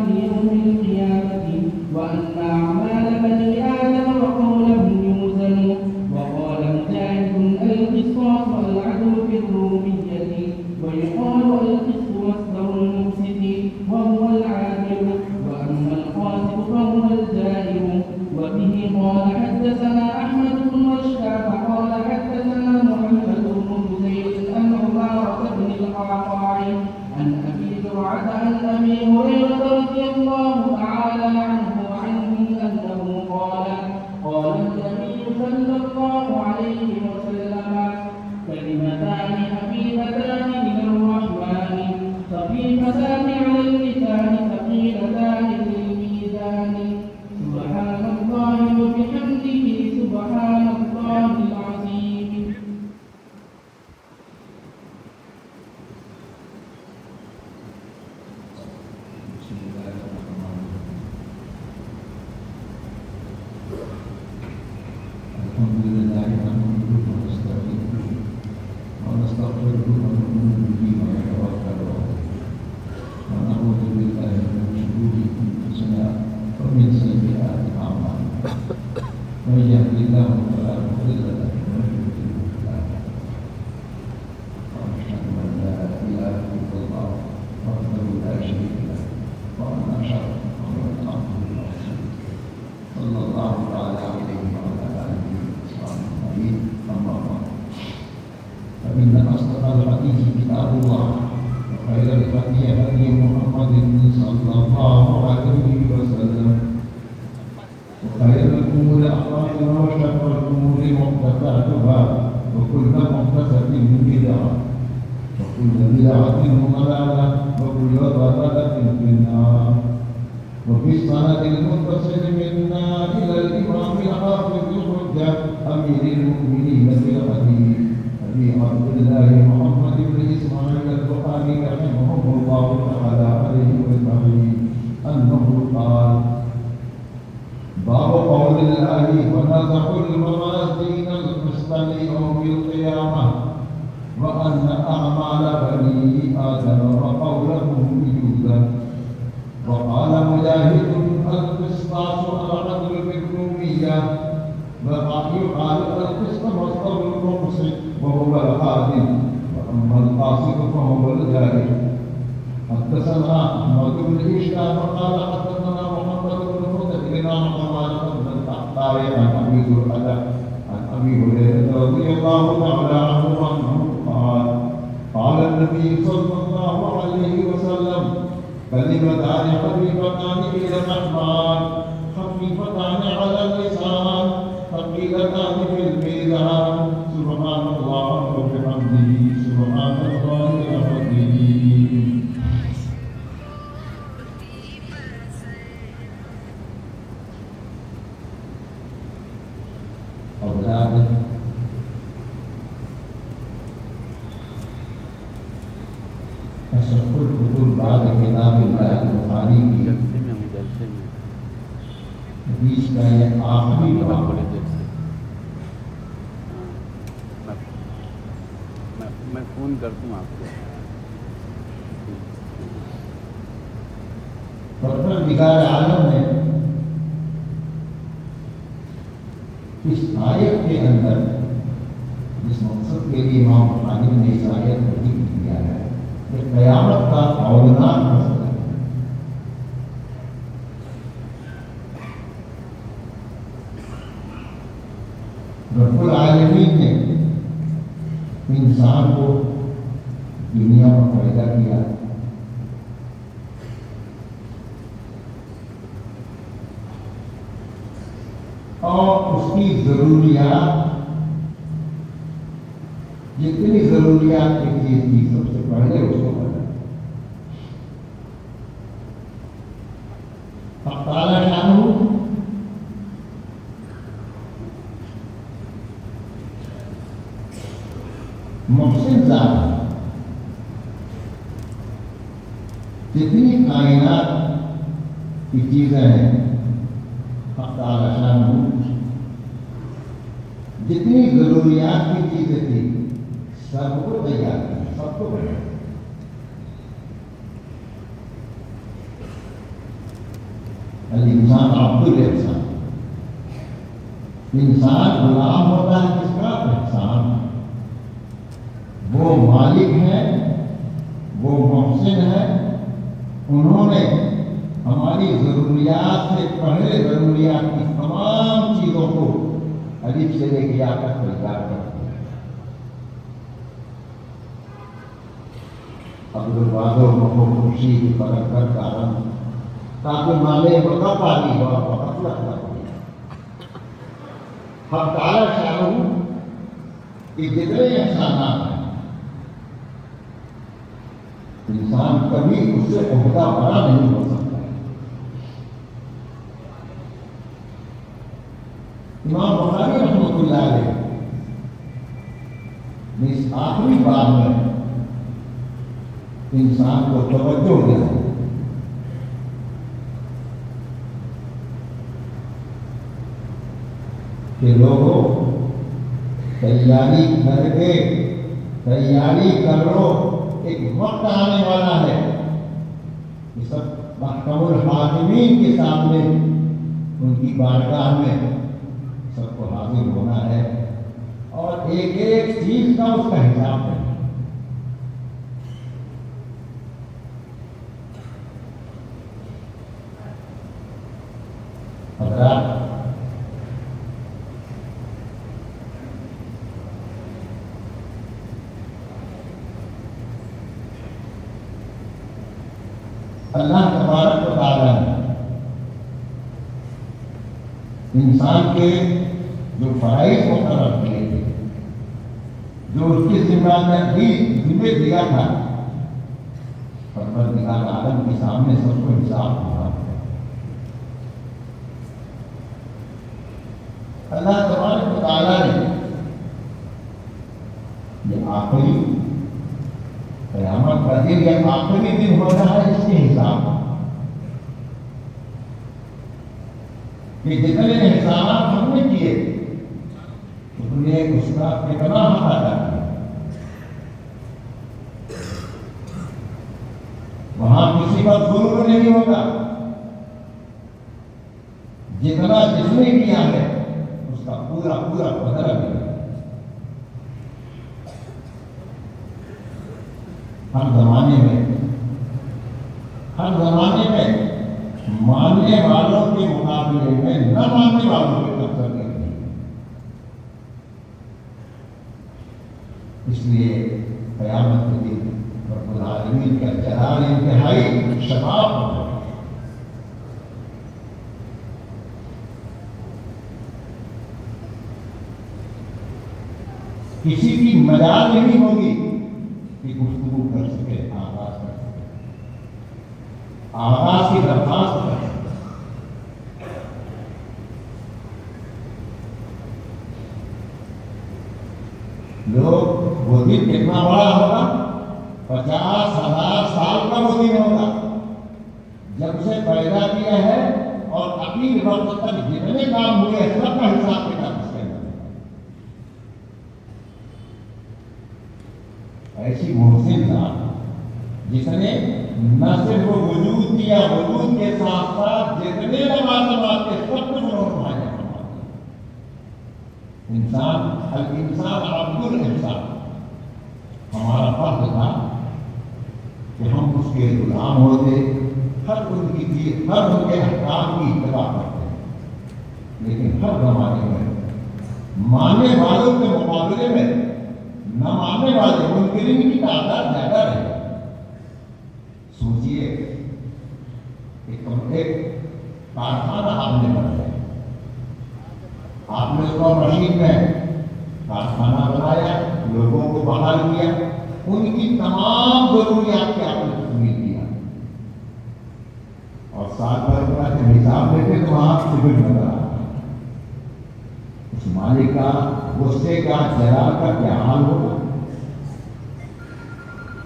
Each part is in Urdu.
ليوم القيامة وأن أعمال بني آدم وقولهم يوزن. وقال مجاهد القصاص والعدل في الرومية ويقال القسط مصدر المفسد وهو العادل وأما القاسط فهو الجائر. وبه قال حدثنا أحمد بن رشاد قال حدثنا محمد بن زيد عن عمارة بن القعقاع عن أبي زرعة عن أبي هريرة رضي الله تعالى عنه أنه قال النبي صلى الله عليه وسلم كلمتان حبيبتان من الرحمن خفيفتان على اللسان ثقيلتان في الميزان سبحان الله وبحمده سبحان الله العظيم. الحمد لله نحمده ونستعينه ونستغفره ونؤمن به ونتوكل عليه ونعوذ بالله من شرور انفسنا ومن سيئات اعمالنا من يهد الله فلا مضل له ومن يضلل فلا هادي له واشهد ان لا اله الا الله وحده لا شريك له وان اشهد ان محمدا عبده ورسوله صلى الله تعالى عليه وعلى اله وصحبه اجمعين. اما بعد فان اصدق الحديث كتاب الله وخير الهدي هدي محمد صلى الله عليه وسلم وخير الامور احوالها وشر الامور محدثاتها وكل محدثه بدعه وكل بدعه ضلاله وكل ضلاله في النار. وفي السند المتصل منا الى الامام الحافظ الحجه امير المؤمنين في الحديث ابي عبد الله محمد بن اسماعيل البخاري رحمه الله تعالى عليه وسلم انه قال باب قول الله ونزع الموازين القسط ليوم القيامه وان اعمال بني ادم وقولهم يوزن. وقال مجاهد القسطاس العدل بالرومية ويقال القسط مصدر المقسط وهو العادل واما القاسط فهو الجائر. حدثنا احمد بن هشام قال حدثنا محمد بن فضيل عن عمارة بن القعقاع عن ابي زرعة عن ابي هريرة رضي الله تعالى عنه انه قال النبي صلى الله عليه وسلم كلمتان حبيبتان إلى الرحمن خفيفتان على اللسان ثقيلتان في الميزان سبحان الله وبحمده سبحان الله العظيم. أولاد أشرف الكتب بعد كتاب الله البخاري کی حدیث کا یہ آخری باب ہے. میں فون کرتا ہوں آپ کو. پروردگار عالم نے اس آیت کے اندر جس مقصد کے لیے امام بخاری نے اس آیت کو ذکر کیا ہے کہ قیامت کا اولناک مسئلہ ہے. رب العالمین نے انسان کو دنیا میں پیدا کیا اور اس کی ضروریات جتنی ضروریات کی چیز تھی سب سے پہلے اس کو پتا. تعالیٰ شانہ محسن ذات جتنی کائنات کی چیزیں ہیں تعالیٰ شانہ جتنی ضروریات کی چیزیں تھی سب کو تیار کیا, سب کو بنا. الانسان عبد الاحسان، انسان غلام ہوتا ہے کس کا؟ احسان۔ وہ مالک ہے، وہ محسن ہے، انہوں نے ہماری ضروریات سے پہلے ضروریات کی تمام چیزوں کو الف سے لے کے آ کر تیار کر دیا۔ عبدالبادر مکو خوشی کی فرق کر کا رنگ تاکہ مالے وقت پالی اور وقت لگتا ہو۔ ہم تعالیٰ شاہ کہ جتنے انسانات ہیں انسان کبھی اس سے عہدہ بڑا نہیں ہو سکتا ہے۔ امام بخاری رحمۃ اللہ علیہ نے اس آخری بات میں انسان کو توجہ دیا کہ لوگوں تیاری کر کے تیاری کر لو، ایک وقت آنے والا ہے کہ سب محکم الحاکمین کے سامنے ان کی بارگاہ میں سب کو حاضر ہونا ہے اور ایک ایک چیز کا اس کا حساب ہے۔ حضرات، اللہ تبارک و تعالیٰ نے انسان کے جو فرائض مقرر کیے تھے، جو اس کی ذمہ دیا تھا، پروردگار عالم کے سامنے سب کو حساب ہوا۔ اللہ تبارک و تعالیٰ نے یہ آخری قیامت کا دن یا آخری دن ہوتا ہے اس کے حساب کہ جتنے احسانات ہم نے کیے اس نے اس کا کتنا حق ادا کیا۔ وہاں کسی کا ظلم نہیں ہوگا، جتنا جس نے کیا ہے اس کا پورا پورا بدلہ ملے گا۔ ہر زمانے میں ماننے والوں کے مقابلے میں نہ ماننے والوں کی ٹکر نہیں ہے۔ اس لیے قیامت کے دن رب العالمین کا جلال انتہائی شفاف ہوگا۔ کسی کی مجال نہیں ہوگی کہ گفتگو کر سکے، آغاز کر سکے، آغاز کی درخواست کر سکے۔ لوگ وہ دن کتنا بڑا ہوگا؟ 50,000 سال کا وہ دن ہوگا جب سے پیدا کیا ہے اور اپنی وقت تک جتنے کام ہوئے سب کا حساب کتاب اس کے اندر۔ ایسی محسن ذات جس نے نہ صرف وجود دیا، وجود کے ساتھ ساتھ جتنے لوازمات کے سب کچھ نمایا۔ انسان الانسان عبد الاحسان، ہمارا فرض تھا کہ ہم اس کے غلام ہوتے، ہر ان کے احکام کی اتباع کرتے، لیکن ہر زمانے میں ماننے والوں کے مقابلے میں نہ ماننے والے منکرین کی تعداد زیادہ رہے۔ سوچئے ایک کارخانہ آپ نے بنایا، آپ نے اس کو مشین میں کارخانہ بنایا، لوگوں کو بحال کیا، ان کی تمام ضروریات کے آپ نے تکمیل کیا، اور سال بھر کا جب حساب لیتے تو وہاں سبل نظر آتا۔ اس مالک کا غصے کا جلال کا کیا حال ہوگا؟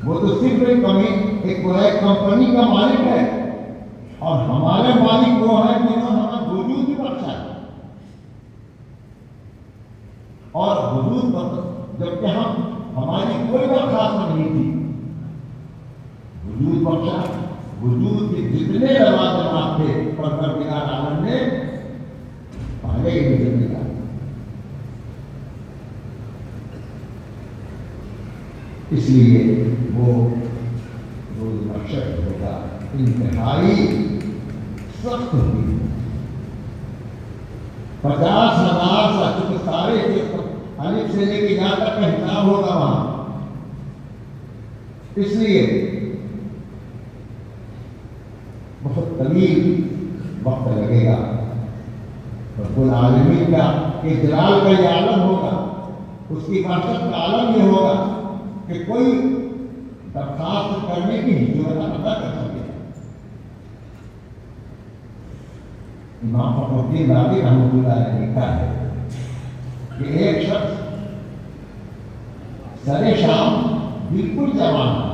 وہ تو صرف ایک کمپنی کا مالک ہے، اور ہمارے مالک وہ ہیں جنہوں نے ہمیں وجود بھی بخشا ہے، اور وجود جبکہ ہماری کوئی درخواست نہیں تھی، وجود بخشا، وجود کے جتنے لوازمات تھے پروردگار لیے وہ روز محشر ہوگا انتہائی سخت ہوگی. 50,000 ساتھ سارے الف سے لے کے یہاں تک کا حساب ہوگا وہاں. اس لیے بہت طویل وقت لگے گا. رب العالمین کا اجلال کا یہ عالم ہوگا, اس کی وحشت کا عالم یہ ہوگا کہ کوئی درخواست کرنے کی ضرورت ادا کر سکے. امام فخر الدین رازی رحمۃ اللہ علیہ نے لکھا ہے کہ ایک شخص سر شام بالکل جوان تھا,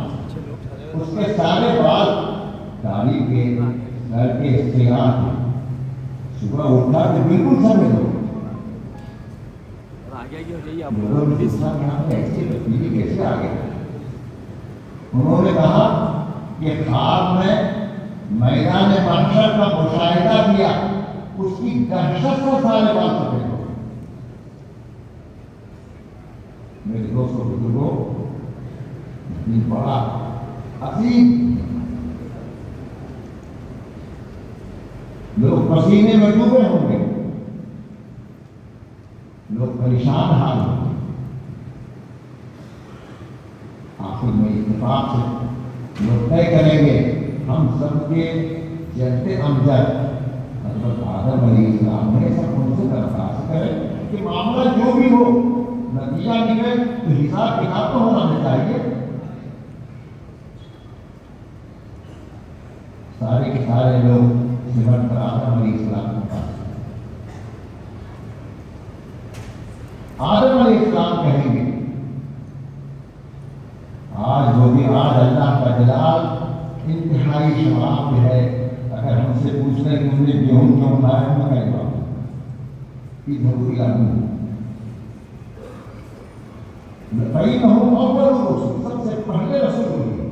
اس کے سارے بال داڑھی کے سر کے سیاہ تھے. صبح اٹھا تو بالکل سمجھ لو کیسے آ گئے. انہوں نے کہا کہ خواب میں میدان محشر کا مشاہدہ کیا, اس کی دہشت سے سارے بات سمجھ لو. میرے دوستوں بزرگوں, بڑا عظیم, لوگ پسینے میں ڈوبے ہوں گے, لوگ پریشان حال ہوں گے. آخر میں اتفاق سے لوگ طے کریں گے ہم سب کے جد امجد حضرت آدم علیہ السلام نے سب ان سے درخواست کرے کہ معاملہ جو بھی ہو نتیجہ نکلے تو حساب کتاب تو ہونا چاہیے. سارے کے سارے لوگ سمٹ کر آدم علیہ السلام کے پاس. آدم علیہ السلام کہیں گے آج وہ بھی آج اللہ کا جلال انتہائی شراب ہے. اگر ہم سے پوچھ لیں کہ تم نے گیہوں کیوں کھایا, ہم کہیں گے ضروری آدمی کئی کہوں اور سب سے پہلے رسول ہوئی.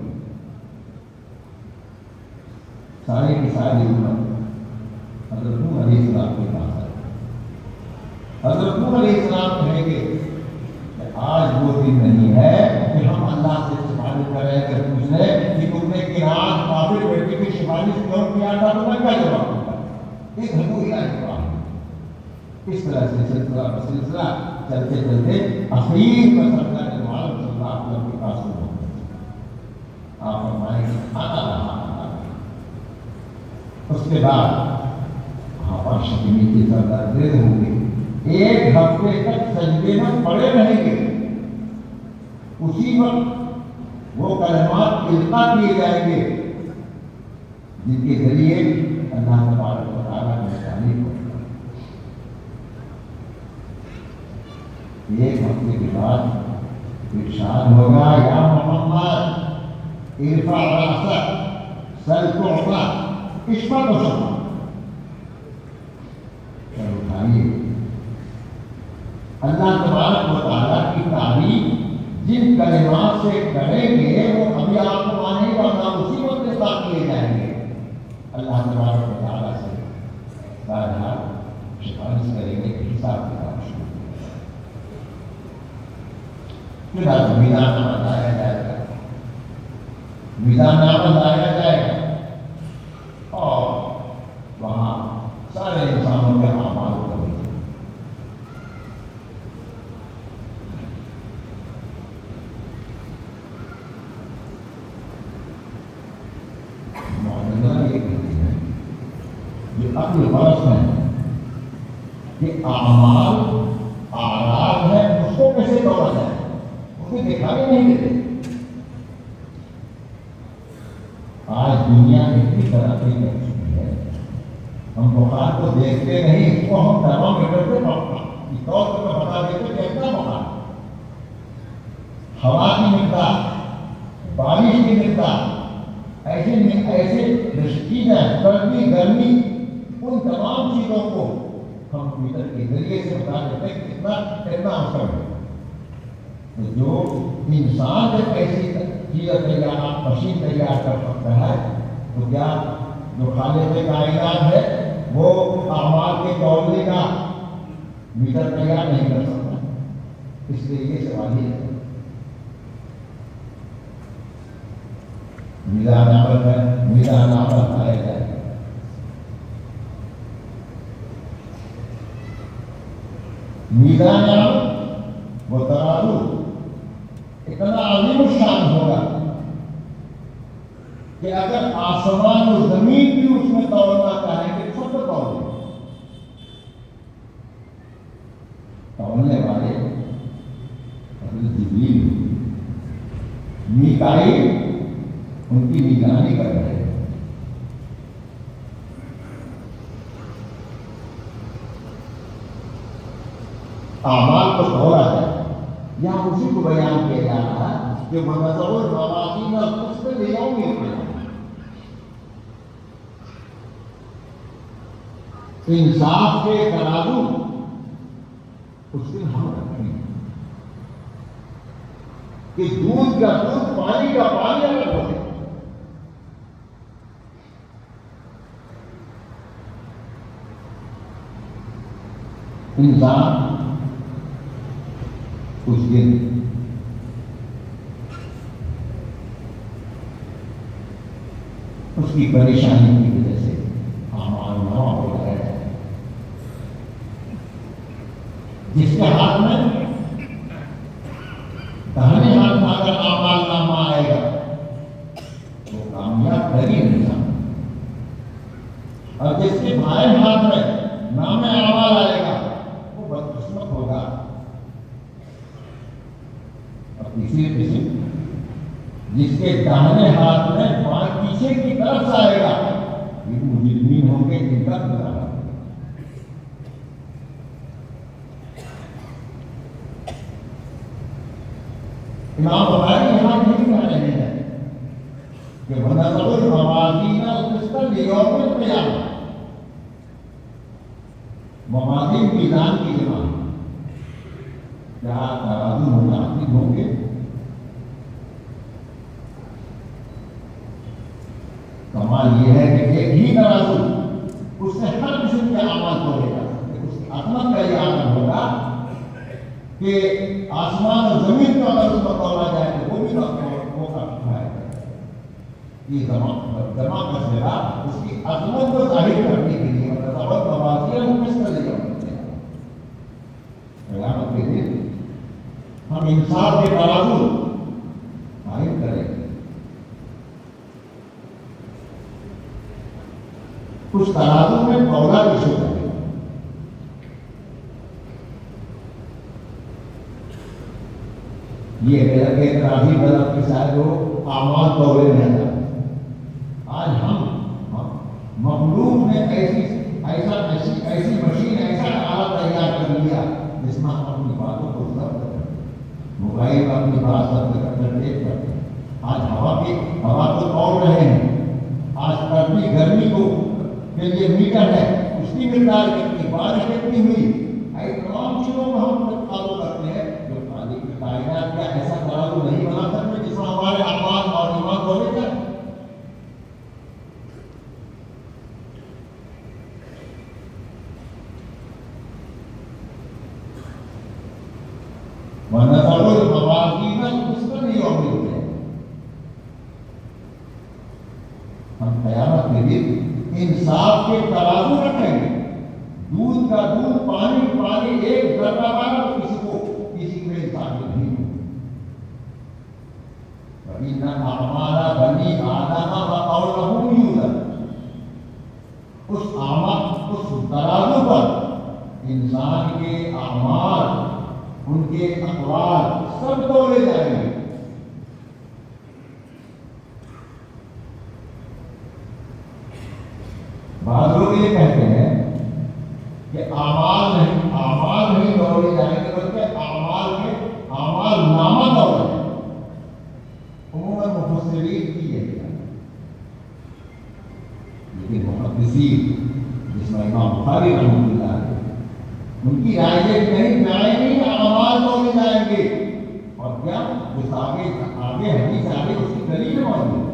سارے کی ساری امت حضرت نوح علیہ السلام کے پاس ہے. حضرت نوح علیہ السلام کہیں گے کہ آج وہ دن نہیں ہے کہ ہم اللہ سے سفارش کریں کہ پوچھ لیں کہ تم نے قرآن کافر بیٹے کی سفارش کیوں کیا تھا, تو میں کیا جواب دوں گا. ایک ضروری جواب. اس طرح سے سلسلہ چلتے چلتے اخیر میں سرکار عالم صلی اللہ علیہ وسلم کے پاس ہو. آپ فرمائیں گے آتا رہا. اس کے بعد فرش کے نیچے سردار ہوں گے, ایک ہفتے تک سجدے میں پڑے رہیں گے. اسی وقت وہ کلمات القا کیے جائیں گے جن کے ذریعے اللہ تبارک و تعالیٰ نے تعلیم کو. ایک ہفتے کے بعد ارشاد ہوگا یا محمد ارفع راسک سل تعطا اشفع تشفع. سر اٹھائیے. اللہ تبارک و تعالیٰ کی تعریف جن کلمات سے کریں گے وہ ابھی آپ کو آنے والا اسی وقت اطلاق کیے جائیں گے. اللہ تبارک و تعالیٰ سے بہرحال سفارش کریں گے کہ حساب کتاب شروع. پھر آپ میدان نامہ لایا جائے گا, میدان نامہ لایا جائے گا اور وہاں سارے انسانوں کے اعمال کو اپنے برس میں کہ اعمال آراد ہے, اس کو کیسے توڑا جائے, اس کو دکھانے نہیں دیتے. آج دنیا اتنی ترقی کر چکی ہے, ہم بخار کو دیکھتے نہیں, اس کو ہم تھرمامیٹر سے طور پر بتا دیتے کہ اتنا بخار. ہوا کی مقدار, بارش کی مقدار, ایسے چیزیں سردی گرمی, ان تمام چیزوں کو ہم کمپیوٹر کے ذریعے سے بتا دیتے ہیں کہ کتنا اثر ہے. تو جو انسان جب ایسی چیز تیار مشین تیار کر سکتا ہے تو کیا جو خالق کائنات ہے وہ اعمال کے تولنے کا میٹر تیار نہیں کر سکتا. اس لیے یہ سوال ہے میزان عمل ہے، میزان عمل اٹھایا جائے گا۔ میزان عمل وہ ترازو اتنا عظیم الشان ہوگا کہ اگر آسمان و زمین بھی اس میں توڑنا چاہیں کہ سب کو توڑ دیں۔ توڑنے والے حضرت جبریل، میکائیل ان کی نگرانی کر رہے ہیں۔ اعمال کو توڑا ہے، یہاں اسی کو بیان کیا جا رہا ہے کہ وَنَزَعُ الْمَوَازِينَ الْقِسْطَ لِيَوْمِ الْقِيَامَةِ، انصاف کے ترازو اس دن ہم رکھیں گے کہ دودھ کا دودھ، پانی کا پانی الگ ہو جائے۔ انسان اس دن اس کی پریشانی کی وجہ سے اعمال نامہ ہو جائے گا۔ جس کے ہاتھ میں داہنے ہاتھ میں اگر اعمال نامہ آئے گا وہ کامیاب ہے ہی انسان، اور جس کے بائیں ہاتھ میں نام اعمال آئے گا وہ بدقسمت ہوگا۔ اور تیسری قسم جس کے داہنے ہاتھ میں بائیں پیچھے کی طرف سے آئے گا یہ مجرمین ہوں گے جن کا گزارا۔ امام بخاری یہاں یہی کہہ رہے ہیں کہ وَنَزَعُ الْمَوَازِينَ الْقِسْطَ لِيَوْمِ الْقِيَامَةِ، موازین میزان کی جمع کیا ترازو منعقد ہوں گے؟ کمال یہ ہے کہ ایک ہی ترازو اس سے ہر قسم کے اعمال تولے گا۔ اس کی عظمت کا یہ عالم ہوگا کہ آسمان اور زمین کا اگر اس پر تولا جائے تو وہ بھی وہ کا اٹھائے گا۔ یہ جمع کا سیرا اس کی عظمت کو ظاہر کرنے کے لیے مطلب موازین کس طرح کرتے ہیں۔ قیامت کے دن ہم انصاف کے ترازو قائم کریں گے۔ اس ترازو میں تولا بھی شو کرے گا۔ یہ ترازی بدل کے ساتھ جو اعمال تولے نہیں جاتے۔ آج ہم مخلوق نے ایسی مشین، ایسا آلہ تیار کر لیا جس میں ہم اپنی باتوں کو ضبط کرتے، موبائل پر اپنی بات ضبط کرتے ٹیپ کرتے۔ آج ہوا کو توڑ رہے ہیں۔ آج کڑوی گرمی کو کے لیے میٹر ہے، اس کی مقدار کتنی، بارش کتنی ہوئی، ایسی تمام چیزوں کو ہم قابو کرتے ہیں۔ جو خالق کائنات کا ایسا ترازو نہیں بنا سکتے جس میں ہمارے اعمال اور ایمان تولے جائیں۔ وَنَزَعُ الْمَوَازِينَ الْقِسْطَ لِيَوْمِ الْقِيَامَةِ، ہم قیامت کے دن انصاف کے ترازو رکھیں گے۔ دودھ کا دودھ، پانی پانی، ایک ذرہ بار کسی میں انصاف نہیں ہوگی۔ فَإِنَّ أَعْمَالَ بَنِي آدَمَ وَقَوْلَهُمْ يُوزَنُ، اس ترازو پر انسان کے اعمال، ان کے اقوال سب تولے جائیں گے۔ بعض لوگ یہ کہتے ہیں کہ اعمال نہیں توڑے جائیں گے بلکہ اعمال نامہ توڑے جائیں گے۔ عموماً مفسرین کی یہ ہے، لیکن محدثین جس میں امام بخاری رحمۃ اللہ علیہ ان کی رائے یہ نہیں اعمال توڑے جائیں گے۔ اور کیا اس آگے حدیث آگے اس کی دلیل موجود ہے۔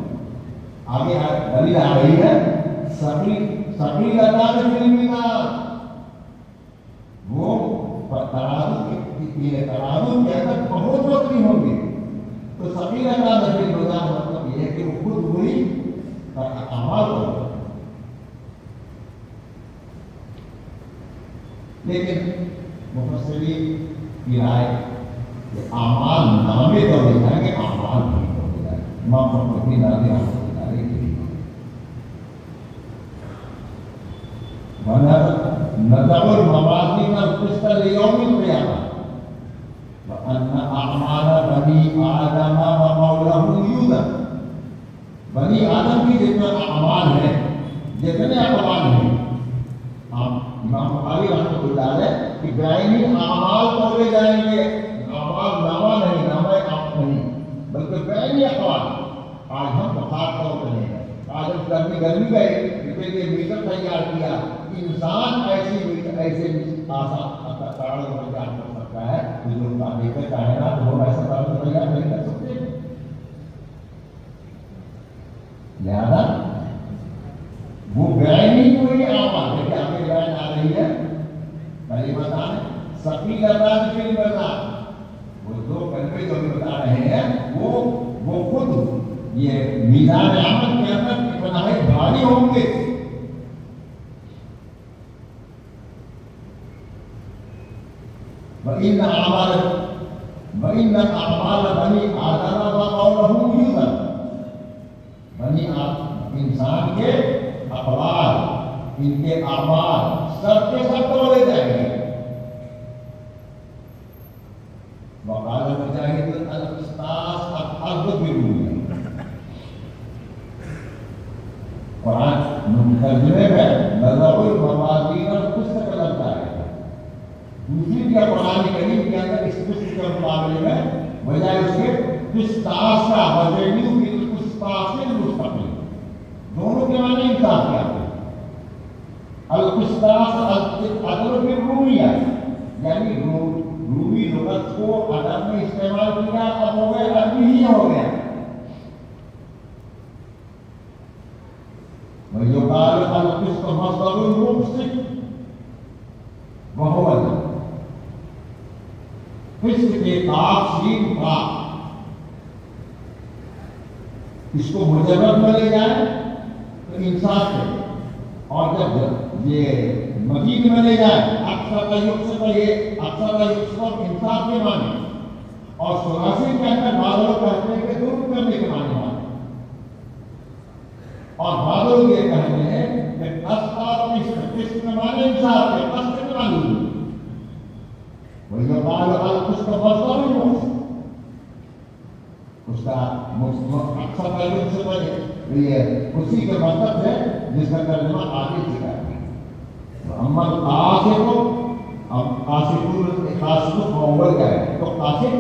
آگے دلیل آ رہی ہے سبھی اللہ نے فلم وہ ترازو کے اندر بہت وقت نہیں ہوں گے، تو سبھی اللہ نے فلم مطلب یہ ہے کہ وہ خود وہی اعمال کرو. لیکن مفسرین کی رائے کہ اعمال نامے تو لکھا ہے کہ اعمال نہیں تو لکھا ہے. امام فخرالدین رازی رحمۃ اللہ علیہ کی نضع الموازین القسط لیوم القیامہ وان اعمال بنی آدم ومولہ یوزن. بنی آدم کی جتنے اعمال ہیں جتنے اقوال ہیں امام بخاری رحمۃ اللہ علیہ کہ بعینی اعمال تولے جائیں گے. اعمال نامہ نہیں، نامہ عام نہیں بلکہ بعینی اقوال. آج ہم بخار طور پہ نہیں ہیں. آج ہم گرمی گئے اس کے لیے میٹر تیار کیا. انسان ایسے آسان تارڑ تیار کر سکتا ہے جو تعلیم کائنات وہ ایسا تارڑ تیار نہیں کر سکتے. لہذا وہ بعینی کوئی اعمال ہے کہ آپ کی بیان آ رہی ہے پہلی بتانے ثقیلتان فی المیزان. وہ دو کلمے جو بھی بتا رہے ہیں وہ خود یہ میزان عمل کے اندر کتنا ہے بھاری ہوں گے. وَإِنَّ أَعْمَالَ بَنِي آدَمَ وَقَوْلَهُمْ يُوزَنُ. بنی انسان کے اقوال، ان کے اعمال سب کے سب تولے جائیں گے. وقال مجاہد القسطاس الارض بالروم. قرآن ترجمے میں نضع الموازین القسط کا لفظ آیا ہے. دوسری کا قرآن کریم کے اندر اس قسط کے مقابلے میں بجائے اس کے قسطاس کا وزنیو بالقسطاس المستقیم. دونوں کے معنی انصاف کے آتے ہیں. القسطاس عدل بالرومیہ یعنی رومی لغت کو ادب میں استعمال کیا اب ہو گئے عربی ہی ہو گیا. وَيُقَالُ الْقِسْطُ مَصْدَرُ الْمُقْسِطِ وَهُوَ قسط کے قاف سین قا اس کو مجرد میں لے جائے تو انصاف ہے. اور جب یہ مزید میں لے جائے اکثر کا یقصد یہ اکثر کا یقصد انصاف کے معنی اور ثلاثی کے اندر بعض لوگ کہتے ہیں کہ ظلم کرنے کے معنی اور بعض لوگ یہ کہتے ہیں کہ قسط کے معنی انصاف ہے. قسط کے معنی وَيُقَالُ الْقِسْطُ مَصْدَرُ الْمُقْسِطِ. اس کا اکثر کا یقصد یہ اسی کے مطلب ہے جس کا ترجمہ آگے سے کرتے ہیں. محمد قاسم اول کا ہے تو قاسم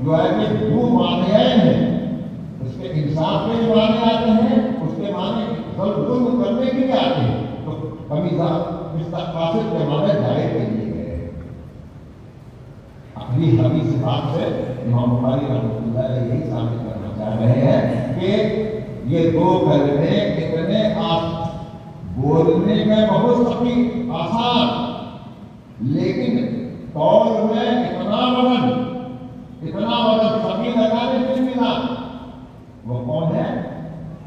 جو ہے کہ دو معنی ہیں. اس کے انصاف کے معنی آتے ہیں، اس کے معنی ظلم کرنے کے لیے آتے ہیں. تو کبھی اس کا قاسم کے معنی جائے کے لیے گئے. اپنی حدیث بات سے امام بخاری رحمۃ اللہ علیہ یہی ثابت کرنا چاہ رہے ہیں کہ یہ دو کلمے اتنے بولنے میں بہت سخی آسان لیکن قول میں اتنا وزن سخی لگانے کے بنا وہ کون ہے؟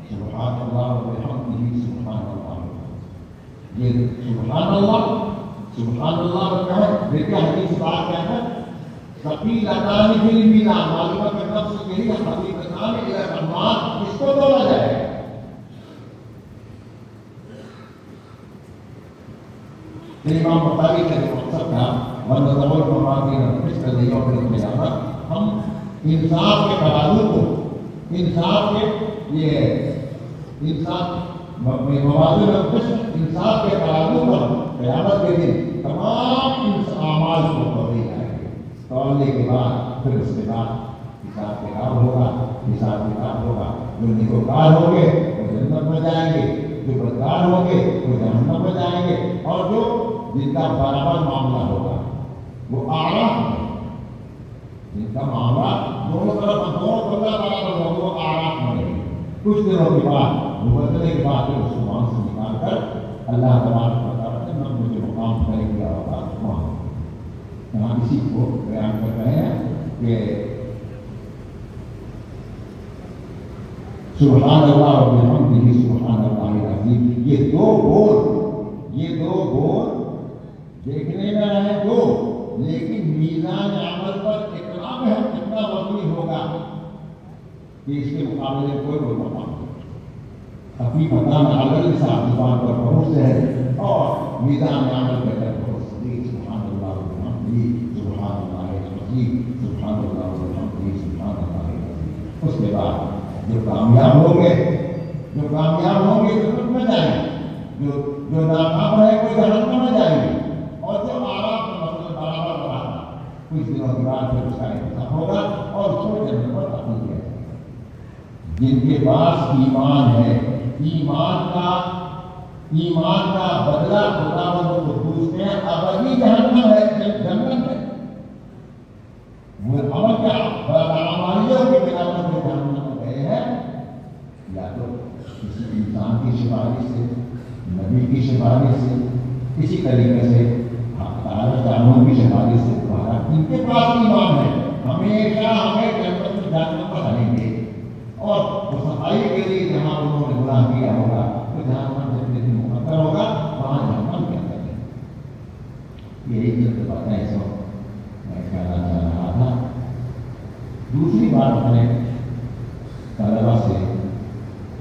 سبحان اللہ و بحمدہ سبحان اللہ. یہ سبحان اللہ کیا ہے؟ دیکھیں حدیث بات کیا ہے؟ ثقیلتان فی المیزان. معلومات کے لفظ یہی ہے ثقیلتان الی الرحمن. اس کو تولا جائے. امام بخاری کا جو مقصد تھا وَنَضَعُ الْمَوَازِينَ الْقِسْطَ لِيَوْمِ الْقِیامَہ، ہم انصاف کے ترازو کو انصاف کے یہ انصاف موازین القسط انصاف کے ترازو پر قیامت کے دن تمام اعمال کو تولے جائیں گے. تولنے کے بعد پھر اس کے بعد حساب کتاب ہوگا. جو نیکوکار ہوں گے وہ جنت میں جائیں گے، جو بدکار ہوں گے وہ جہنم میں جائیں گے، اور جو جن کا برابر معاملہ ہوگا وہ اعراف میں، جن کا معاملہ دونوں بندہ برابر ہوگا وہ اعراف میں رہیں گے. کچھ دنوں کے بعد مبتلے کے بعد پھر اس کو وہاں سے نکال کر اللہ تبارک و تعالیٰ نے مجھے مقام طے کیا ہوگا وہاں. یہاں اسی کو بیان کر رہے ہیں کہ سبحان اللہ و بحمدہ سبحان اللہ العظیم، یہ دو بول دیکھنے میں رہے دو، لیکن میزان عمل پر اتنا میں ہم کتنا وزنی ہوگا کہ اس کے مقابلے میں کوئی بول مقام نہیں۔ اپنی پتہ میں اگر صاحب زبان پر بہت سے ہے اور میزان عمل پر بہت سے، سبحان اللہ و بحمدہ سبحان اللہ العظیم، سبحان اللہ و بحمدہ سبحان اللہ العظیم۔ اس کے بعد جو کامیاب ہوں گے تو خود میں جائیں گے، جو ناکام ہے کوئی جہنم میں جائیں گے، اور جو آرام کا مطلب برابر رہا کچھ دنوں کے بعد پھر اس کا انتخاب ہوگا اور اس کو جنت پر داخل کیا جائے گا۔ جن کے پاس ایمان ہے، ایمان کا بدلہ خداوند کو پوچھتے ہیں، ابدی جہنم ہے جنت ہے، وہ عمل کیا بدعمالیوں کی بنا پر جو جہنم میں گئے ہیں، یا تو کسی انسان کی سفارش سے، نبی کی سفارش سے، کسی طریقے سے تعالیٰ قانون کی سفارش سے، ان کے پاس ایمان ہے، ہمیشہ ہمیں جنت میں جہنم پر رہیں گے، اور صفائی کے لیے جہاں انہوں نے گناہ کیا ہوگا تو جہنم جتنے دن مقدر ہوگا وہاں جہنم کیا کریں گے۔ یہی جو باتیں اس وقت میں کہنا چاہ رہا تھا۔ دوسری بات میں طلبا سے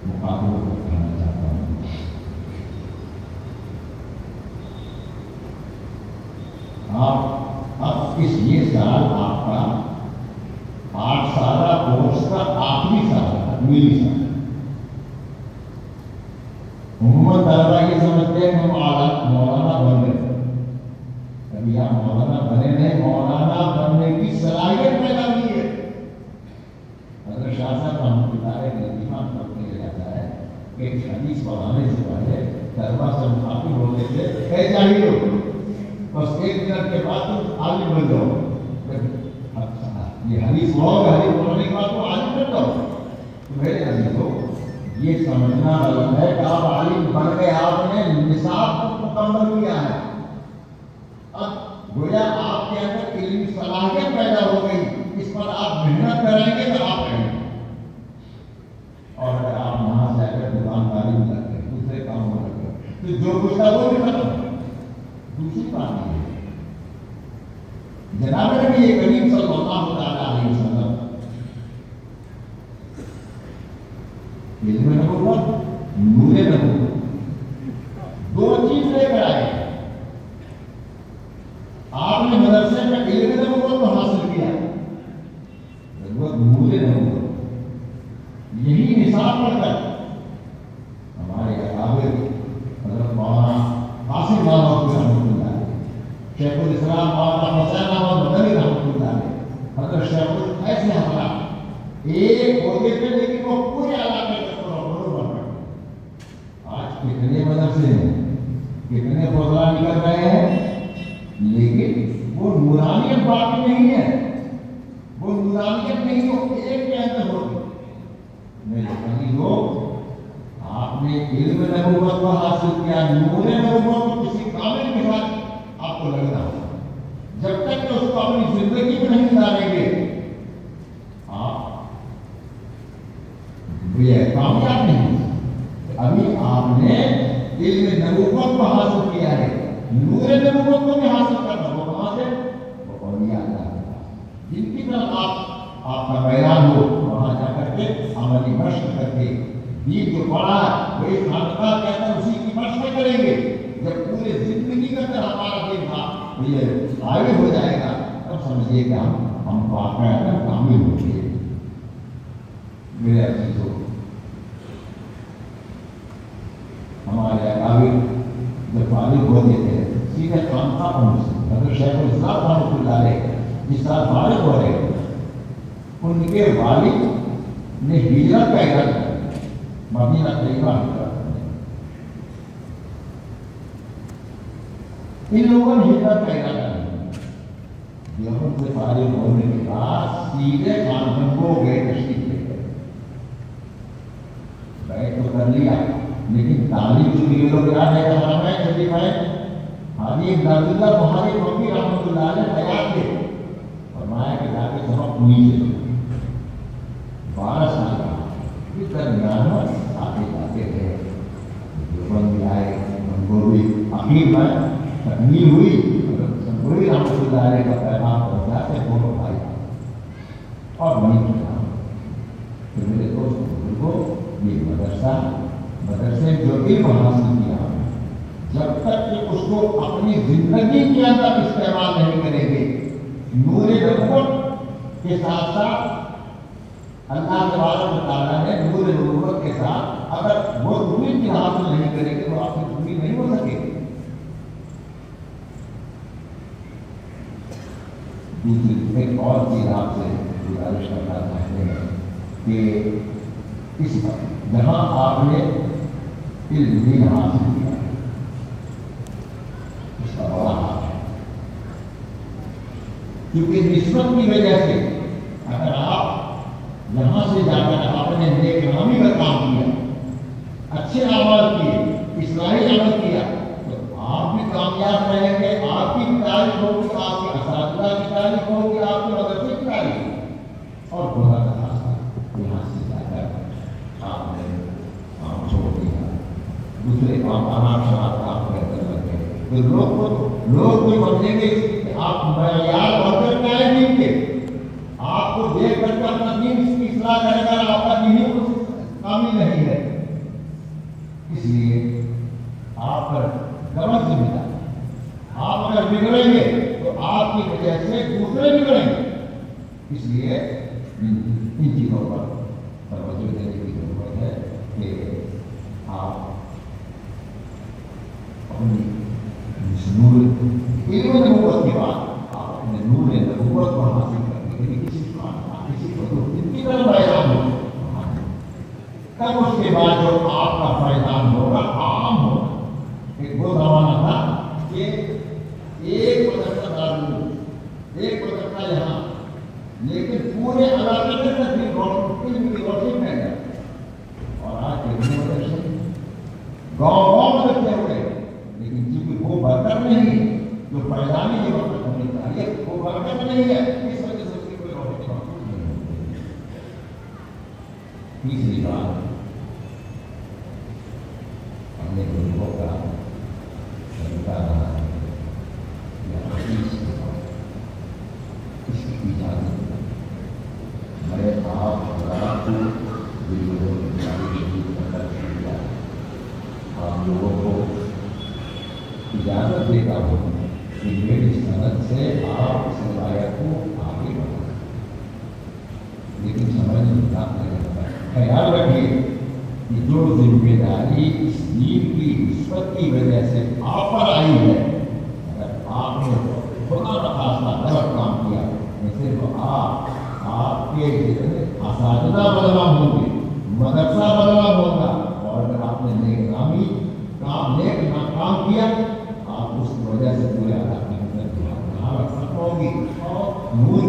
مقابلہ کو کہنا چاہتا ہوں۔ آپ اب یہ سال آپ کا 8 سالہ کورس کا آخری سال ہے، میری سال۔ عموماً طلبا یہ سمجھتے ہیں کہ ہم مولانا بن گئے، کبھی آپ مولانا بنے نہیں، مولانا بننے کی صلاحیت پیدا ہوئی ہے۔ حضرت شاہ صاحب رحمۃ اللہ علیہ نے دماغ کرتے جاتا ہے کہ ایک حدیث پڑھانے سے پہلے طلبا سے مخاطب ہوتے تھے، اے جاہلو، بس 1 منٹ کے بعد تم عالم بن جاؤ۔ یہ حدیث حدیث پڑھنے کے بعد تو عالم بن جاؤ۔ میرے عزیزوں، یہ سمجھنا غلط ہے کہ آپ عالم بن گئے، آپ نے نصاب کو مکمل کیا ہے، اب گویا آپ کے اندر علمی صلاحیت پیدا ہو گئی، اس پر آپ محنت کریں گے تو آپ رہیں گے۔ اور اگر آپ وہاں سے اگر دکانداری میں لگ گئے، دوسرے کاموں میں لگ گئے، تو جو کچھ تھا وہ بھی ختم۔ دوسری بات یہ ہے، جناب نبی کریم صلی اللہ علیہ وسلم علم نبوت، نور نبوت، دو چیز لے کر آئے۔ آپ نے مدرسے میں علم نبوت کو حاصل کیا، نور نبوت، یہی نصاب پڑھ کر ہمارے اکابر حضرت مولانا قاسم محمد رحمۃ اللہ علیہ، شیخ الاسلام مولانا حسین احمد مدنی رحمۃ اللہ علیہ، حضرت شیخ ایسے ہمارا ایک ہوتے تھے لیکن وہ پورے علاقے کے آج کتنے مدرسے ہیں، کتنے فضلہ نکل رہے ہیں، لیکن وہ نورانیت باقی نہیں ہے، وہ نورانیت نہیں تو ایک کے اندر ہوگی۔ میرے عزیزو، آپ نے علم نبوت کو حاصل کیا، نور نبوت کو کسی کامل کے ساتھ آپ کو لگنا ہوگا۔ جب تک کہ اس کو اپنی زندگی میں نہیں ڈالیں گے، آپ کامیاب نہیں۔ ابھی آپ نے علم نبوت کو حاصل کیا ہے، نور نبوت کو بھی حاصل کرنا، وہ کہاں سے؟ وہ اولیاء اللہ کے پاس، جن کی طرف آپ کا بیان ہو، وہاں جا کر کے عملی مشق کر کے دین جو پڑھا ہے وہ اس حلقہ کے اندر اسی کی مشق کریں گے۔ جب پورے زندگی کا اندر ہمارا دین تھا یہ غائب ہو جائے گا، تب سمجھیے کہ ہم باقاعدہ کامل ہو گئے۔ میرے عزیزوں، ہمارے اکابر جب فارغ ہوتے تھے سیدھے خانقاہ پہنچتے، حضرت شیخ الاسلام رحمۃ اللہ علیہ جس طرح فارغ ہو رہے، ان کے والد نے ہجرت کا ارادہ کیا، مدینہ طیبہ ہجرت کرنے۔ ان لوگوں نے ہجرت کا ارادہ کیا، دیوبند سے فارغ ہونے کے بعد سیدھے خانقاہ کو گئے، تشریف لے گئے، بیعت تو کر لیا، لیکن تعلیم جو یہ لوگ یاد ہے کہ ہمیں شریف ہے حاجی عبد اللہ بخاری مکی رحمۃ اللہ علیہ تیار تھے، فرمایا کہ جا کے سبق نہیں سے 12 سال کا، پھر درمیان بھی اخیر میں تکمیل ہوئی، سنپوری رحمۃ اللہ علیہ کا پیغام پہنچا کہ دونوں بھائی اور وہیں کیا کہ میرے دوست بزرگوں یہ مدرسے جو علم حاصل کیا جب تک کہ اس کو اپنی زندگی کے اندر استعمال نہیں کریں گے، نور نبوت کے ساتھ ساتھ اللہ تبارک و تعالیٰ نے نور نبوت کے ساتھ اگر وہ دوری کی حاصل نہیں کریں گے تو آپ سے دوری نہیں ہو سکے گی۔ دوسری ایک اور چیز آپ سے گزارش کرنا چاہتے ہیں کہ اس وقت جہاں آپ نے علم دین حاصل کیا اس کا بڑا حق ہے، کیونکہ نسبت کی وجہ سے اگر آپ یہاں سے جا کر آپ نے نیک نامی کا کام کیا، اچھے اعمال کیے، اصلاحی عمل کیا تو آپ بھی کامیاب رہیں گے، آپ کی تعریف ہوگی، آپ کے اساتذہ کی تعریف ہوگی، آپ کے مدرسے کی تعریف ہوگی، اور خدا کا خاصہ یہاں سے جا کر آپ نے کام چھوڑ دیا، دوسرے کام آرام شراب کام کرنے لگے تو لوگ کوئی سمجھیں گے کہ آپ معیار بہتر کیا ہے دین کے، آپ کو دیکھ کر اپنا دین کی اصلاح کرے گا، آپ کا دین کامی نہیں ہے، اس لیے آپ پر ڈبل ذمہ داری، آپ اگر بگڑیں گے تو آپ کی وجہ سے دوسرے بگڑیں گے، اس لیے ان چیزوں پر توجہ دینے کی ضرورت ہے کہ آپ اپنی نور علم نبوت کے بعد آپ اپنے نور نبوت کو حاصل کرنے کے لیے کسی کو تو اتنی طرح بیان ہو، تب اس کے بعد جو آپ کا فیضان ہوگا عام ہوگا۔ ایک وہ زمانہ تھا کہ ایک مدرسہ دارالعلوم، ایک مدرسہ یہاں، لیکن پورے علاقے میں تقریب علم کی روشنی پھیل جاتی، اور آج کے مدرسے گاؤں مدرسے ہو گئے، لیکن چونکہ وہ برکت نہیں جو فیضانی کی برکت ہونی چاہیے وہ برکت نہیں ہے، اس وجہ سے اس کی کوئی روشنی محسوس نہیں ہوتی۔ تیسری بات ہم نے بزرگوں کا طریقہ رہا ہے یا حدیث کے بعد اس کی اجازت میں آپ حضرات کو بزرگوں کی جاری کیا، آپ لوگوں کو اجازت دیتا ہوں کہ میری سند سے آپ اس روایت کو آگے بڑھائیں، لیکن سمجھ نہیں خیال رکھیے کہ جو ذمہ داری اس دین کی نسبت کی وجہ سے آپ پر آئی ہے، اگر آپ نے خدا نخواستہ غلط کام کیا جیسے تو آپ کے اساتذہ بدلا ہوں گے، مدرسہ بدلا ہوگا، اور اگر آپ نے نیک کام کیا آپ اس کی وجہ سے پورے علاقے میں ختم ہوگی اور نور